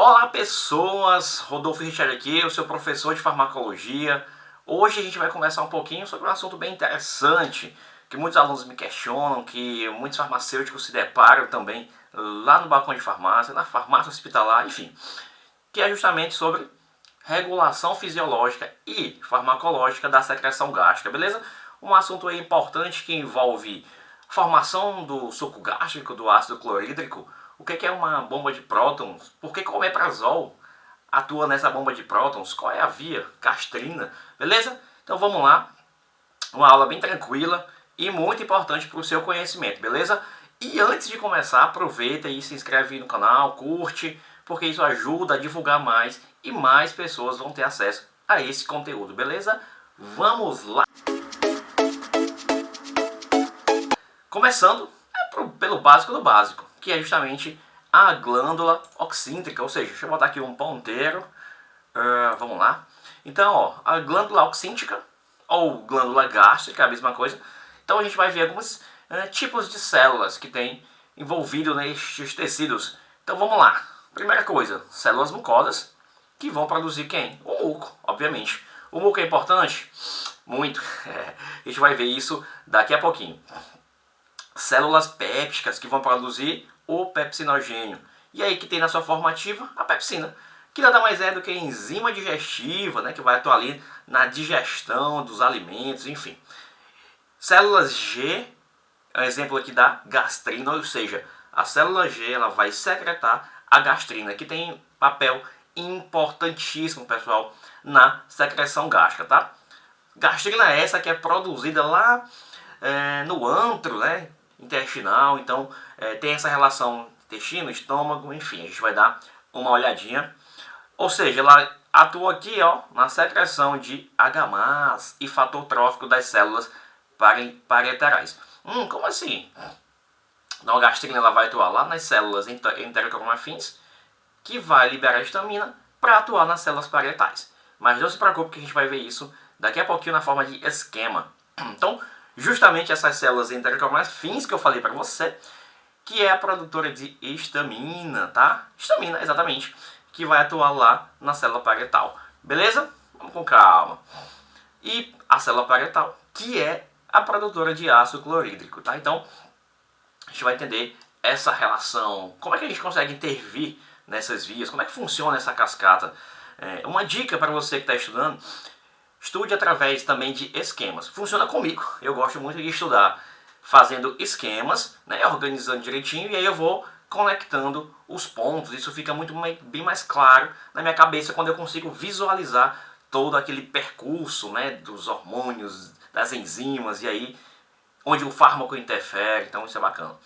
Olá pessoas, Rodolfo Richard aqui, eu sou professor de farmacologia. Hoje a gente vai conversar um pouquinho sobre um assunto bem interessante, que muitos alunos me questionam, que muitos farmacêuticos se deparam também lá no balcão de farmácia, na farmácia hospitalar, enfim, que é justamente sobre regulação fisiológica e farmacológica da secreção gástrica, beleza? Um assunto aí importante que envolve formação do suco gástrico, do ácido clorídrico, o que é uma bomba de prótons, por que o omeprazol atua nessa bomba de prótons, qual é a via gastrina, beleza? Então vamos lá, uma aula bem tranquila e muito importante para o seu conhecimento, beleza? E antes de começar, aproveita e se inscreve no canal, curte, porque isso ajuda a divulgar mais e mais pessoas vão ter acesso a esse conteúdo, beleza? Vamos lá! Começando pelo básico do básico, que é justamente a glândula oxíntrica, ou seja, deixa eu botar aqui um ponteiro, vamos lá. Então, ó, a glândula oxíntrica, ou glândula gástrica, é a mesma coisa. Então a gente vai ver alguns tipos de células que tem envolvido nestes tecidos. Então vamos lá. Primeira coisa, células mucosas, que vão produzir quem? O muco, obviamente. O muco é importante? Muito. A gente vai ver isso daqui a pouquinho. Células pépticas, que vão produzir o pepsinogênio. E aí que tem na sua forma ativa a pepsina, que nada mais é do que a enzima digestiva, né, que vai atuar ali na digestão dos alimentos, enfim. Células G, é um exemplo aqui da gastrina, ou seja, a célula G ela vai secretar a gastrina, que tem papel importantíssimo, pessoal, na secreção gástrica, tá? Gastrina é essa que é produzida lá no antro, né, intestinal, então tem essa relação intestino, estômago, enfim, a gente vai dar uma olhadinha. Ou seja, ela atua aqui, ó, na secreção de H+ e fator trófico das células parieterais. Como assim? Então a gastrina ela vai atuar lá nas células enterocromafins, que vai liberar a histamina para atuar nas células parietais. Mas não se preocupe que a gente vai ver isso daqui a pouquinho na forma de esquema. Então, justamente essas células enterocromafins que eu falei para você, que é a produtora de histamina, tá? Histamina, exatamente, que vai atuar lá na célula parietal. Beleza? Vamos com calma. E a célula parietal, que é a produtora de ácido clorídrico, tá? Então, a gente vai entender essa relação, como é que a gente consegue intervir nessas vias, como é que funciona essa cascata. Uma dica para você que está estudando: estude através também de esquemas. Funciona comigo, eu gosto muito de estudar fazendo esquemas, né, organizando direitinho, e aí eu vou conectando os pontos. Isso fica bem mais claro na minha cabeça quando eu consigo visualizar todo aquele percurso, né, dos hormônios, das enzimas, e aí onde o fármaco interfere. Então isso é bacana.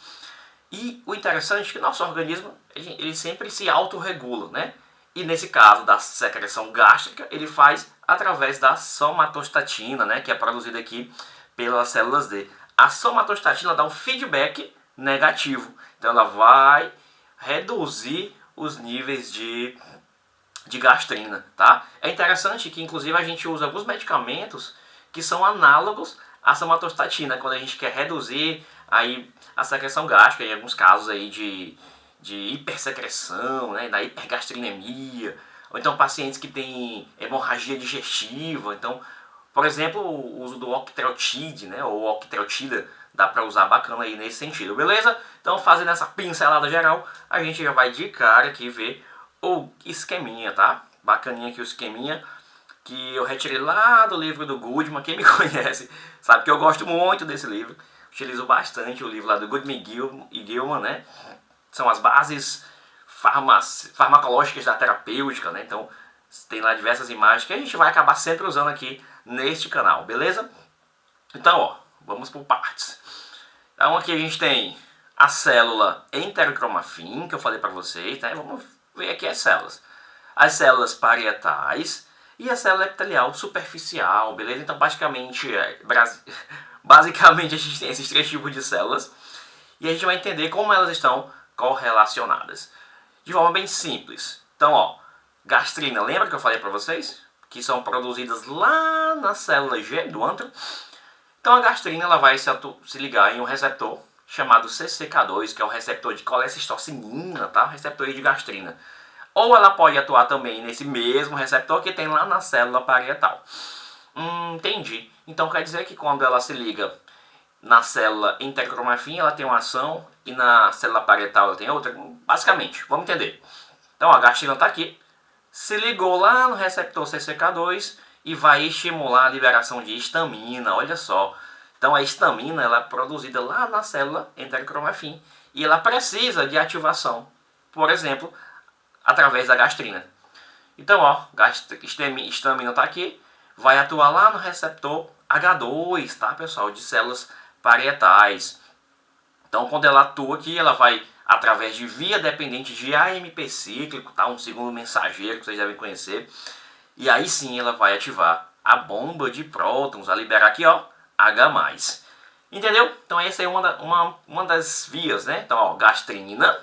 E o interessante é que o nosso organismo ele sempre se autorregula, né? E nesse caso da secreção gástrica, ele faz através da somatostatina, né, que é produzida aqui pelas células D. A somatostatina dá um feedback negativo. Então ela vai reduzir os níveis de gastrina, tá? É interessante que inclusive a gente usa alguns medicamentos que são análogos à somatostatina, quando a gente quer reduzir aí a secreção gástrica, em alguns casos aí de hipersecreção, né, da hipergastrinemia, ou então pacientes que têm hemorragia digestiva. Então, por exemplo, o uso do octreotide, né, ou octreotida, dá para usar bacana aí nesse sentido, beleza? Então, fazendo essa pincelada geral, a gente já vai de cara aqui ver o esqueminha, tá? Bacaninha aqui o esqueminha, que eu retirei lá do livro do Goodman. Quem me conhece sabe que eu gosto muito desse livro, utilizo bastante o livro lá do Goodman e Gilman, né? São as bases farmacológicas da terapêutica, né? Então tem lá diversas imagens que a gente vai acabar sempre usando aqui neste canal, beleza? Então, ó, vamos por partes. Então aqui a gente tem a célula enterocromafim, que eu falei para vocês, né? Vamos ver aqui as células. As células parietais e a célula epitelial superficial, beleza? Então basicamente a gente tem esses três tipos de células e a gente vai entender como elas estão correlacionadas de forma bem simples. Então, ó, gastrina, lembra que eu falei para vocês? Que são produzidas lá na célula G do antro. Então a gastrina ela vai se ligar em um receptor chamado CCK2, que é o receptor de colecistocinina, tá? Receptor de gastrina. ou ela pode atuar também nesse mesmo receptor que tem lá na célula parietal. Entendi. Então quer dizer que quando ela se liga na célula enterocromafim, ela tem uma ação e na célula parietal ela tem outra? Basicamente, vamos entender. Então a gastrina está aqui, se ligou lá no receptor CCK2 e vai estimular a liberação de histamina, olha só. Então a histamina ela é produzida lá na célula enterocromafim e ela precisa de ativação, por exemplo, através da gastrina. Então, ó, histamina está aqui, vai atuar lá no receptor H2, tá, pessoal, de células parietais. Então, quando ela atua aqui, ela vai através de via dependente de AMP cíclico, tá, um segundo mensageiro que vocês devem conhecer. E aí sim ela vai ativar a bomba de prótons, a liberar aqui, ó, H+. Entendeu? Então essa é uma das vias, né? Então, ó, gastrina,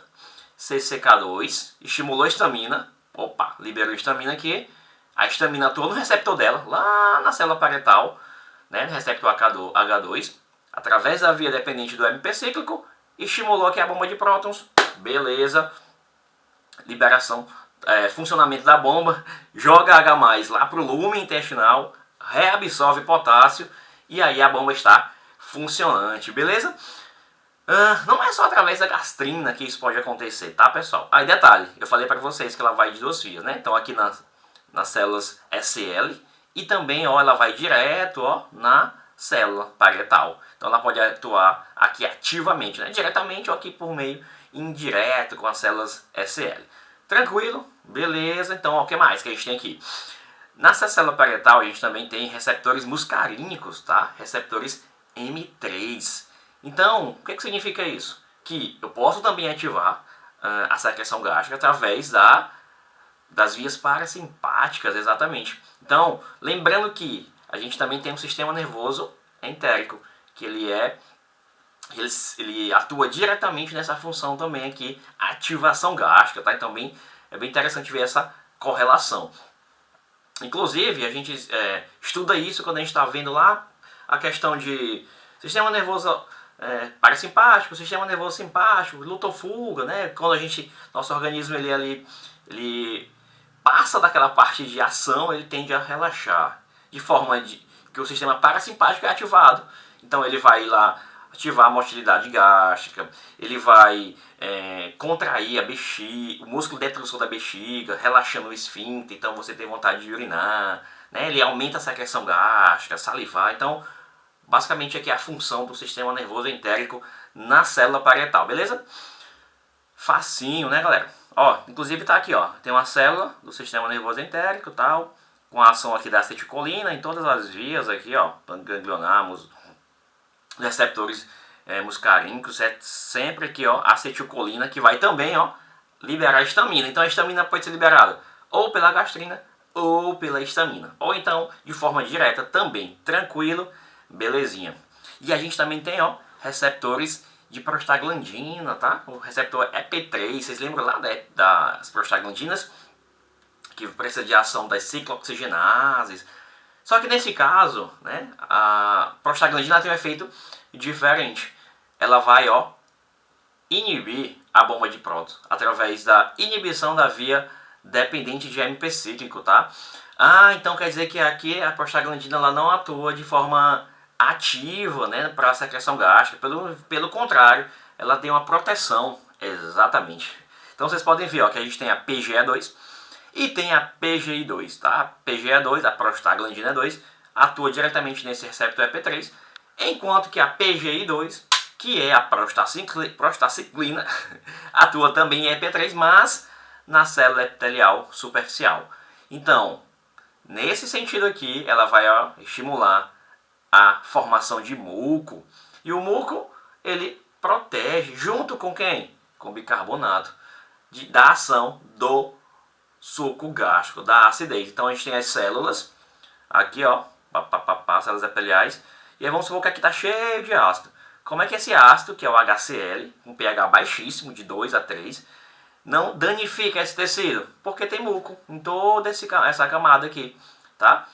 CCK2, estimulou a histamina, opa, liberou a histamina aqui, a histamina atua no receptor dela, lá na célula parietal, né, no receptor H2, através da via dependente do AMP cíclico, estimulou aqui a bomba de prótons, beleza, liberação, funcionamento da bomba, joga H+, lá para o lumen intestinal, reabsorve potássio, e aí a bomba está funcionante, beleza? Não é só através da gastrina que isso pode acontecer, tá, pessoal? Aí detalhe, eu falei para vocês que ela vai de duas vias, né? Então aqui nas células SL e também, ó, ela vai direto, ó, na célula parietal. Então ela pode atuar aqui ativamente, né? Diretamente ou aqui por meio indireto com as células SL. Tranquilo? Beleza. Então, ó, o que mais que a gente tem aqui? Nessa célula parietal a gente também tem receptores muscarínicos, tá? Receptores M3. Então, o que significa isso? Que eu posso também ativar a secreção gástrica através das vias parasimpáticas, exatamente. Então, lembrando que a gente também tem um sistema nervoso entérico, que ele atua diretamente nessa função também aqui, ativação gástrica, tá? Então, é bem interessante ver essa correlação. Inclusive, a gente estuda isso quando a gente está vendo lá a questão de sistema nervoso parasimpático, sistema nervoso simpático, luta ou fuga, né? Quando nosso organismo ele passa daquela parte de ação, ele tende a relaxar, de forma que o sistema parasimpático é ativado. Então ele vai lá ativar a motilidade gástrica, ele vai contrair a bexiga, o músculo detrusor da bexiga, relaxando o esfíncter, então você tem vontade de urinar, né? Ele aumenta a secreção gástrica, salivar. Então, basicamente aqui é a função do sistema nervoso entérico na célula parietal, beleza? Facinho, né, galera? Ó, inclusive tá aqui, ó, tem uma célula do sistema nervoso entérico, tal, com a ação aqui da acetilcolina em todas as vias aqui, ó, ganglionar, receptores muscarínicos, é sempre aqui, ó, acetilcolina, que vai também, ó, liberar a histamina. Então a histamina pode ser liberada ou pela gastrina ou pela histamina, ou então de forma direta também, tranquilo, belezinha. E a gente também tem, ó, receptores de prostaglandina, tá? O receptor EP3, vocês lembram lá das prostaglandinas? Que precisa de ação das ciclooxigenases. Só que nesse caso, né, a prostaglandina tem um efeito diferente. Ela vai, ó, inibir a bomba de prótons através da inibição da via dependente de AMP cíclico, tá? Então quer dizer que aqui a prostaglandina ela não atua de forma ativa, né, para a secreção gástrica. Pelo contrário, ela tem uma proteção, exatamente. Então vocês podem ver, ó, que a gente tem a PGE2 e tem a PGI2, tá? A PGE2, a prostaglandina 2, atua diretamente nesse receptor EP3, enquanto que a PGI2, que é a prostaciclina, atua também em EP3, mas na célula epitelial superficial. Então, nesse sentido aqui, ela vai, ó, estimular a formação de muco. E o muco, ele protege, junto com quem? Com bicarbonato, da ação do suco gástrico, da acidez. Então a gente tem as células, aqui, ó, células epiteliais, e aí vamos supor que aqui está cheio de ácido. Como é que esse ácido, que é o HCl, um pH baixíssimo, de 2 a 3, não danifica esse tecido? Porque tem muco em toda essa camada aqui, tá?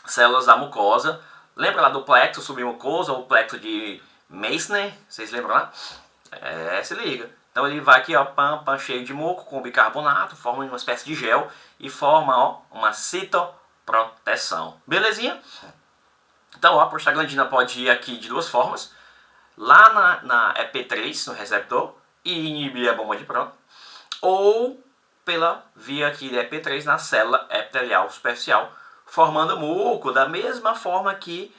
Células da mucosa. Lembra lá do plexo submucoso ou plexo de Meissner? Vocês lembram lá? Se liga. Então ele vai aqui, ó, pam, pam, cheio de muco com bicarbonato, forma uma espécie de gel e forma, ó, uma citoproteção. Belezinha? Então, ó, a prostaglandina pode ir aqui de duas formas. Lá na EP3, no receptor, e inibir a bomba de próton. Ou pela via aqui de EP3 na célula epitelial superficial, formando muco, da mesma forma que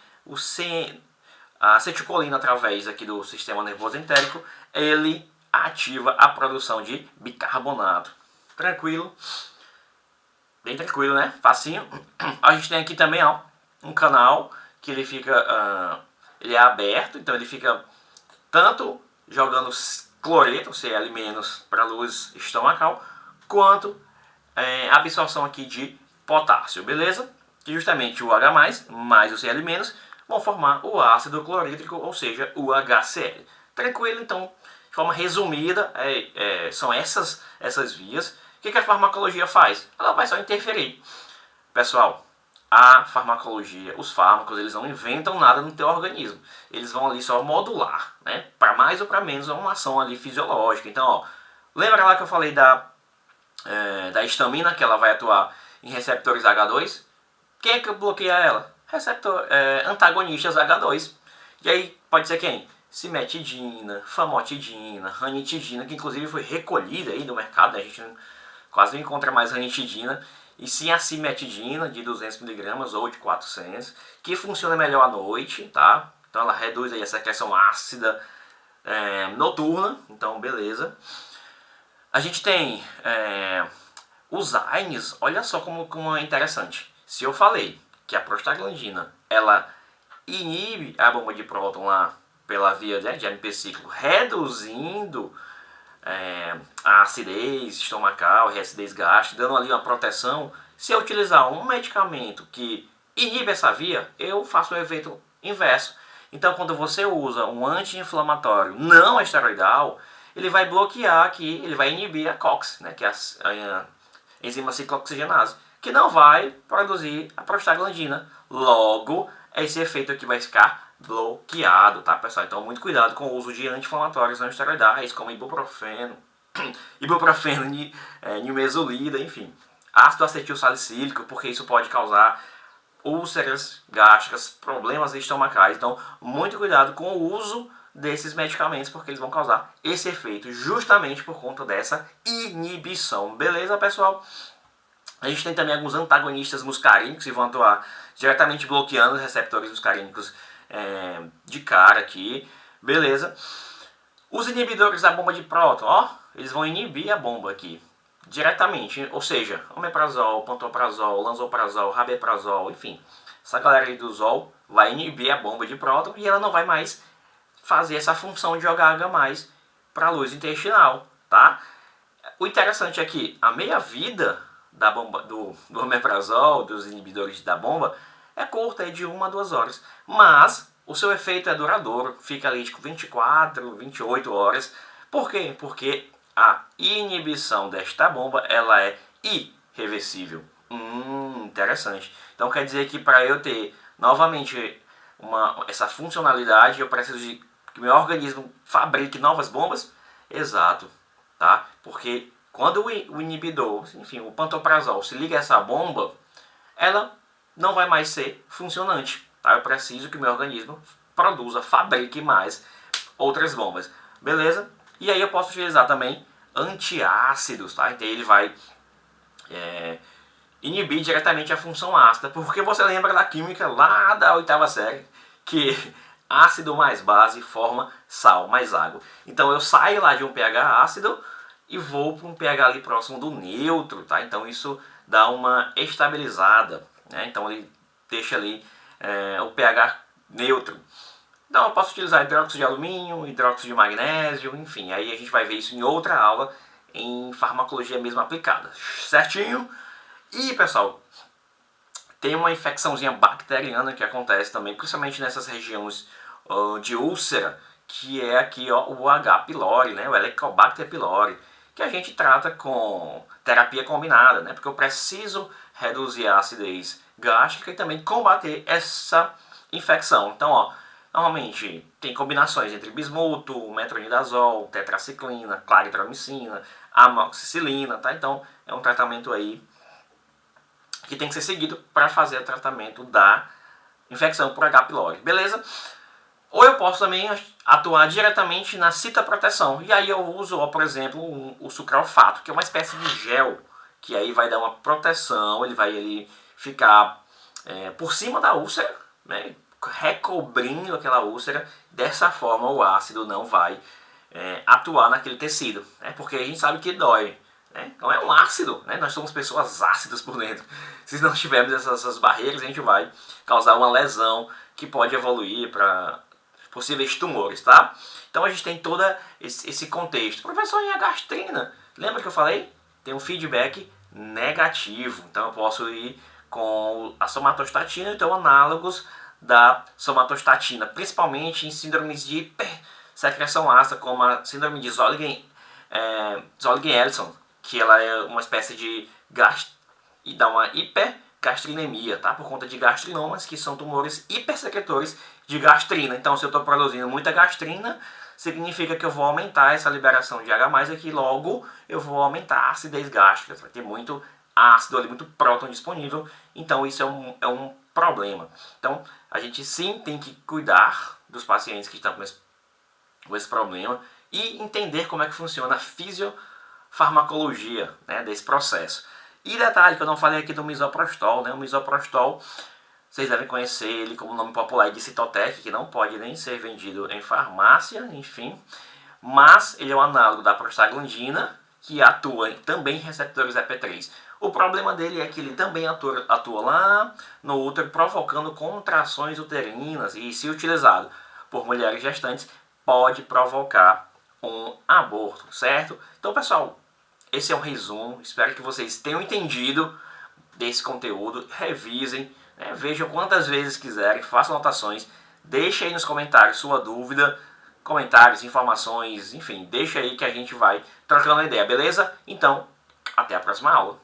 a acetilcolina, através aqui do sistema nervoso entérico, ele ativa a produção de bicarbonato. Tranquilo? Bem tranquilo, né? Facinho. A gente tem aqui também, ó, um canal que ele fica, ele é aberto, então ele fica tanto jogando cloreto, Cl- para a luz estomacal, quanto absorção aqui de potássio, beleza? Que justamente o H+, mais o Cl- vão formar o ácido clorídrico, ou seja, o HCl. Tranquilo? Então, de forma resumida, são essas vias. O que a farmacologia faz? Ela vai só interferir. Pessoal, a farmacologia, os fármacos, eles não inventam nada no teu organismo. Eles vão ali só modular, né? Para mais ou para menos, é uma ação ali fisiológica. Então, ó, lembra lá que eu falei da histamina, que ela vai atuar em receptores H2? Quem é que bloqueia ela? Antagonistas H2. E aí, pode ser quem? Cimetidina, famotidina, ranitidina, que inclusive foi recolhida aí no mercado, né? A gente quase não encontra mais ranitidina, e sim a cimetidina de 200mg ou de 400, que funciona melhor à noite, tá? Então ela reduz aí a secreção ácida noturna, então beleza. A gente tem os AINES, olha só como é interessante. Se eu falei que a prostaglandina, ela inibe a bomba de próton lá pela via de AMP ciclo, reduzindo a acidez estomacal, a acidez gástrica, dando ali uma proteção. Se eu utilizar um medicamento que inibe essa via, eu faço o efeito inverso. Então, quando você usa um anti-inflamatório não esteroidal, ele vai bloquear aqui, ele vai inibir a COX, né, que é a enzima ciclooxigenase, que não vai produzir a prostaglandina. Logo, esse efeito aqui vai ficar bloqueado, tá, pessoal? Então, muito cuidado com o uso de anti-inflamatórios não esteroidais, como ibuprofeno, nimesulida, enfim. Ácido acetil salicílico, porque isso pode causar úlceras gástricas, problemas estomacais. Então, muito cuidado com o uso desses medicamentos, porque eles vão causar esse efeito justamente por conta dessa inibição. Beleza, pessoal? A gente tem também alguns antagonistas muscarínicos que vão atuar diretamente bloqueando os receptores muscarínicos de cara aqui. Beleza? Os inibidores da bomba de próton, ó, eles vão inibir a bomba aqui diretamente, ou seja, omeprazol, pantoprazol, lansoprazol, rabeprazol, enfim, essa galera aí do Zol vai inibir a bomba de próton e ela não vai mais fazer essa função de jogar H+ para a luz intestinal, tá? O interessante é que a meia-vida da bomba, do omeprazol, dos inibidores da bomba, é curta, é de 1 a 2 horas, mas o seu efeito é duradouro, fica ali de 24, 28 horas. Por quê? Porque a inibição desta bomba, ela é irreversível. Interessante. Então quer dizer que para eu ter novamente essa funcionalidade, eu preciso de que meu organismo fabrique novas bombas? Exato, tá? Porque quando o inibidor, enfim, o pantoprazol, se liga a essa bomba, ela não vai mais ser funcionante, tá? Eu preciso que meu organismo produza, fabrique mais outras bombas, beleza? E aí eu posso utilizar também antiácidos, tá? Então ele vai inibir diretamente a função ácida, porque você lembra da química lá da 8ª série, que ácido mais base forma sal mais água. Então eu saio lá de um pH ácido e vou para um pH ali próximo do neutro, tá? Então isso dá uma estabilizada, né? Então ele deixa ali o pH neutro. Então eu posso utilizar hidróxido de alumínio, hidróxido de magnésio, enfim, aí a gente vai ver isso em outra aula em farmacologia mesmo aplicada, certinho? E pessoal, tem uma infecçãozinha bacteriana que acontece também, principalmente nessas regiões de úlcera, que é aqui ó, o H. pylori, né, o Helicobacter pylori, que a gente trata com terapia combinada, né, porque eu preciso reduzir a acidez gástrica e também combater essa infecção. Então, ó, Normalmente tem combinações entre bismuto, metronidazol, tetraciclina, claritromicina, amoxicilina, tá? Então é um tratamento aí que tem que ser seguido para fazer o tratamento da infecção por H. pylori, beleza? Ou eu posso também atuar diretamente na citoproteção, e aí eu uso, ó, por exemplo, o sucralfato, que é uma espécie de gel, que aí vai dar uma proteção, ele vai ficar por cima da úlcera, né, recobrindo aquela úlcera. Dessa forma o ácido não vai atuar naquele tecido, né, porque a gente sabe que dói. Então é um ácido, né? Nós somos pessoas ácidas por dentro. Se não tivermos essas barreiras, a gente vai causar uma lesão que pode evoluir para possíveis tumores, tá? Então a gente tem todo esse contexto. Professor, e a gastrina? Lembra que eu falei? Tem um feedback negativo. Então eu posso ir com a somatostatina, então análogos da somatostatina, principalmente em síndromes de hipersecreção ácida, como a síndrome de Zollinger-Ellison, que ela é uma espécie de e dá uma hipergastrinemia, tá? Por conta de gastrinomas, que são tumores hipersecretores de gastrina. Então, se eu estou produzindo muita gastrina, significa que eu vou aumentar essa liberação de H+, e que logo eu vou aumentar a acidez gástrica. Vai ter muito ácido ali, muito próton disponível. Então, isso é um problema. Então, a gente sim tem que cuidar dos pacientes que estão com esse problema e entender como é que funciona a fisifarmacologia, né, desse processo. E detalhe que eu não falei aqui do misoprostol, né? O misoprostol, vocês devem conhecer ele como nome popular de Citotec, que não pode nem ser vendido em farmácia, enfim. Mas ele é um análogo da prostaglandina, que atua também em receptores EP3. O problema dele é que ele também atua lá no útero, provocando contrações uterinas, e se utilizado por mulheres gestantes, pode provocar um aborto, certo? Então, pessoal, esse é um resumo. Espero que vocês tenham entendido desse conteúdo. Revisem, né? Vejam quantas vezes quiserem, façam anotações. Deixe aí nos comentários sua dúvida, comentários, informações, enfim, deixa aí que a gente vai trocando uma ideia, beleza? Então, até a próxima aula.